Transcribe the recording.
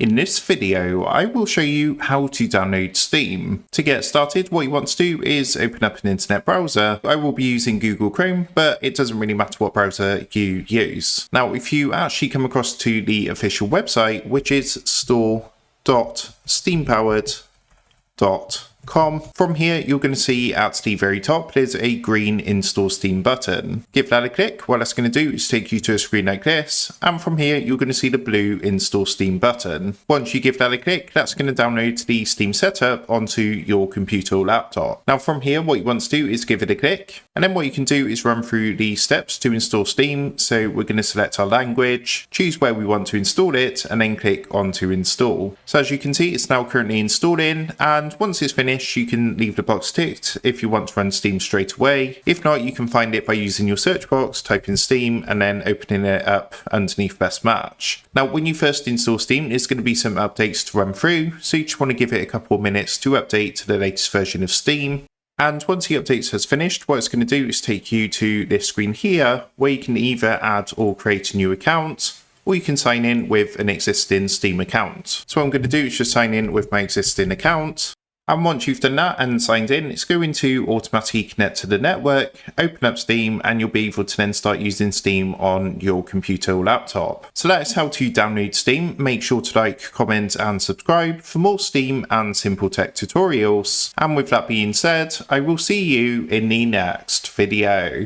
In this video, I will show you how to download Steam. To get started, what you want to do is open up an internet browser. I will be using Google Chrome, but it doesn't really matter what browser you use. Now, if you actually come across to the official website, which is store.steampowered.com, from here, you're going to see at the very top, there's a green Install Steam button. Give that a click. What that's going to do is take you to a screen like this. And from here, you're going to see the blue Install Steam button. Once you give that a click, that's going to download the Steam setup onto your computer or laptop. Now from here, what you want to do is give it a click. And then what you can do is run through the steps to install Steam. So we're going to select our language, choose where we want to install it, and then click on to install. So as you can see, it's now currently installing. And once it's finished, you can leave the box ticked if you want to run Steam straight away. If not, you can find it by using your search box, type in Steam, and then opening it up underneath Best Match. Now, when you first install Steam, there's going to be some updates to run through, so you just want to give it a couple of minutes to update to the latest version of Steam. And once the update has finished, what it's going to do is take you to this screen here, where you can either add or create a new account, or you can sign in with an existing Steam account. So what I'm going to do is just sign in with my existing account. And once you've done that and signed in, it's going to automatically connect to the network, open up Steam, and you'll be able to then start using Steam on your computer or laptop. So that is how to download Steam. Make sure to like, comment, and subscribe for more Steam and simple tech tutorials. And with that being said, I will see you in the next video.